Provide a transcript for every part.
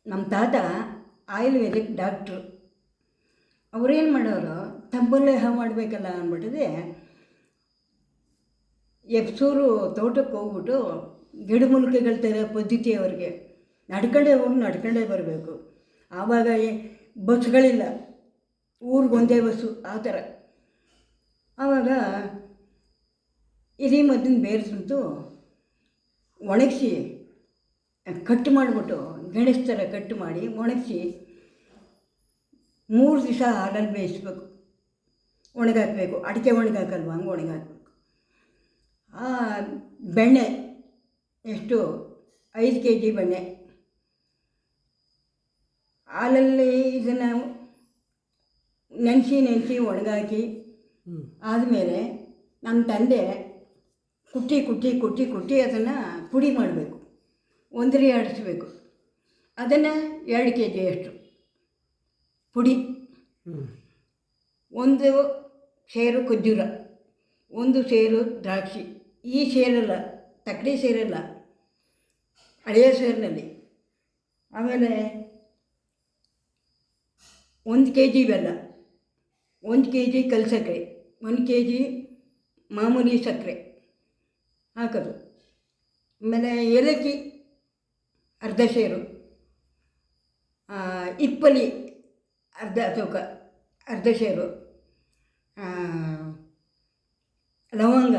ನಮ್ಮ ತಾತ ಆಯುರ್ವೇದಿಕ್ ಡಾಕ್ಟ್ರು. ಅವರೇನು ಮಾಡೋರು, ತಂಬುಲೇಹ ಮಾಡಬೇಕಲ್ಲ ಅಂದ್ಬಿಟ್ಟಿದೆ ಎಪ್ಸೂರು ತೋಟಕ್ಕೆ ಹೋಗ್ಬಿಟ್ಟು ಗಿಡಮೂಲಿಕೆಗಳ ಥರ ಪದ್ಧತಿ ಅವ್ರಿಗೆ. ನಡ್ಕೊಂಡೇ ಹೋಗಿ ನಡ್ಕೊಂಡೇ ಬರಬೇಕು. ಆವಾಗ ಬಸ್ಗಳಿಲ್ಲ, ಊರಿಗೊಂದೇ ಬಸ್ಸು, ಆ ಥರ. ಆವಾಗ ಹಿರಿಮದ್ದನ್ನ ಬೇರಿಸ್ಬಿಟ್ಟು ಒಣಗಿಸಿ ಕಟ್ಟು ಮಾಡಿಬಿಟ್ಟು ಗೆಣಸು ಥರ ಕಟ್ಟು ಮಾಡಿ ಒಣಗಿಸಿ 3 ದಿವಸ ಹಾಲಲ್ಲಿ ಬೇಯಿಸ್ಬೇಕು. ಒಣಗಾಕಬೇಕು, ಅಡಿಕೆ ಒಣಗಾಕಲ್ವ ಹಂಗೆ ಒಣಗಾಕಬೇಕು. ಆ ಬೆಣ್ಣೆ ಎಷ್ಟು 5 kg ಬೆಣ್ಣೆ ಹಾಲಲ್ಲಿ ಇದನ್ನು ನೆನೆಸಿ ಒಣಗಾಕಿ ಆದಮೇಲೆ ನಮ್ಮ ತಂದೆ ಕುಟ್ಟಿ ಅದನ್ನು ಪುಡಿ ಮಾಡಬೇಕು, ಒಂದರಿ ಆಡಿಸ್ಬೇಕು. ಅದನ್ನು 2 kg ಅಷ್ಟು ಪುಡಿ, 1 ಸೇರು ಖರ್ಜೂರ, 1 ಸೇರು ದ್ರಾಕ್ಷಿ. ಈ ಸೇರಲ್ಲ, ತಕ್ಕಡಿ ಸೇರಲ್ಲ, ಹಳೆಯ ಸೇರಿನಲ್ಲಿ. ಆಮೇಲೆ 1 kg ಬೆಲ್ಲ, 1 kg ಕಲ್ಲು ಸಕ್ಕರೆ, 1 kg ಮಾಮೂಲಿ ಸಕ್ಕರೆ ಹಾಕೋದು. ಆಮೇಲೆ ಏಲಕ್ಕಿ ಅರ್ಧ ಸೇರು, ಇಪ್ಪಲಿ ಅರ್ಧ ಸೇರು, ಲವಂಗ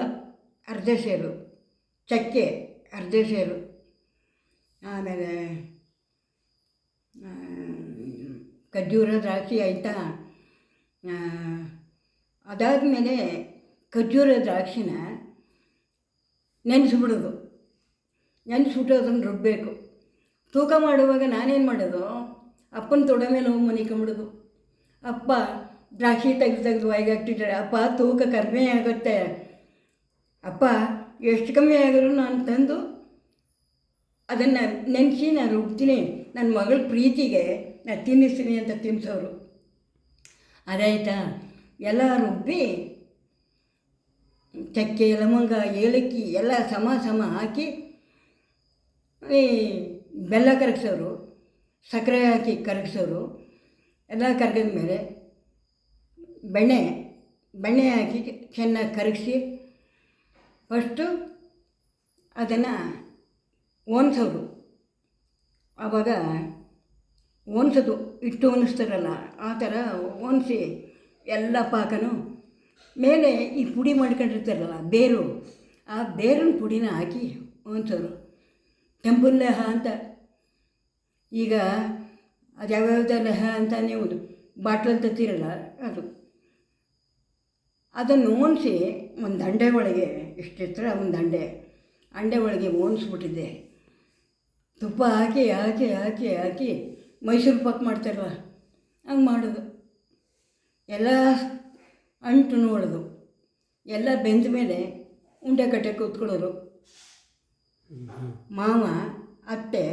ಅರ್ಧ ಸೇರು, ಚಕ್ಕೆ ಅರ್ಧ ಸೇರು. ಆಮೇಲೆ ಖರ್ಜೂರ ದ್ರಾಕ್ಷಿ ಆಯಿತಾ. ಅದಾದಮೇಲೆ ಖರ್ಜೂರ ದ್ರಾಕ್ಷಿನ ನೆನೆಸ್ಬಿಡೋದು. ನೆನೆಸ್ಬಿಟ್ಟು ಅದನ್ನು ರುಬ್ಬಬೇಕು. ತೂಕ ಮಾಡುವಾಗ ನಾನೇನು ಮಾಡೋದು, ಅಪ್ಪನ ತೊಡೆ ಮೇಲೆ ಹೋಗಿ ಮನಿಕೊಂಬಿಡೋದು. ಅಪ್ಪ ದ್ರಾಕ್ಷಿ ತೆಗೆದು ಬಾಯಿಗೆ ಹಾಕ್ತಿದ್ದಾರೆ. ಅಪ್ಪ ತೂಕ ಕಡಿಮೆ ಆಗುತ್ತೆ, ಅಪ್ಪ ಎಷ್ಟು ಕಮ್ಮಿ ಆದರೂ ನಾನು ತಂದು ಅದನ್ನು ನೆನೆಸಿ ನಾನು ರುಬ್ತೀನಿ, ನನ್ನ ಮಗಳ ಪ್ರೀತಿಗೆ ನಾನು ತಿನ್ನಿಸ್ತೀನಿ ಅಂತ ತಿನ್ನಿಸೋರು. ಅದಾಯಿತಾ, ಎಲ್ಲ ರುಬ್ಬಿ ಚಕ್ಕೆ ಲವಂಗ ಏಲಕ್ಕಿ ಎಲ್ಲ ಸಮ ಹಾಕಿ ಬೆಲ್ಲ ಕರಗಿಸೋರು, ಸಕ್ಕರೆ ಹಾಕಿ ಕರಗಿಸೋರು. ಎಲ್ಲ ಕರಗಿದ ಮೇಲೆ ಬೆಣ್ಣೆ ಹಾಕಿ ಚೆನ್ನಾಗಿ ಕರಗಿಸಿ ಫಸ್ಟು ಅದನ್ನು ಒಣಸೋರು. ಆವಾಗ ಒಣಸೋದು, ಹಿಟ್ಟು ಒಣಸ್ತಾರಲ್ಲ ಆ ಥರ ಒಣಸಿ ಎಲ್ಲ ಪಾಕನೂ ಮೇಲೆ ಈ ಪುಡಿ ಮಾಡ್ಕೊಂಡಿರ್ತಾರಲ್ಲ ಬೇರು, ಆ ಬೇರಿನ ಪುಡಿನ ಹಾಕಿ ಒಣಸೋರು. ತಂಬುಲೇಹ ಅಂತ. ಈಗ ಅದು ಯಾವ್ಯಾವ್ದು ಲೆಹ ಅಂತ ನೀವು ಬಾಟ್ಲಲ್ಲಿ ತತ್ತೀರಲ್ಲ ಅದು, ಅದನ್ನು ಒಣಸಿ ಒಂದು ದಂಡೆ ಒಳಗೆ ಇಷ್ಟಿತ್ರ ಒಂದು ಅಂಡೆ ಒಳಗೆ ಒಣಸ್ಬಿಟ್ಟಿದ್ದೆ. ತುಪ್ಪ ಹಾಕಿ ಮೈಸೂರು ಪಾಕ್ ಮಾಡ್ತಾರಲ್ಲ ಹಂಗೆ ಮಾಡೋದು. ಎಲ್ಲ ಅಂಟು ನೋಡೋದು, ಎಲ್ಲ ಬೆಂದ ಮೇಲೆ ಉಂಡೆ ಕಟ್ಟೆ ಕೂತ್ಕೊಳ್ಳೋರು. ಮಾವ, ಅತ್ತೆ,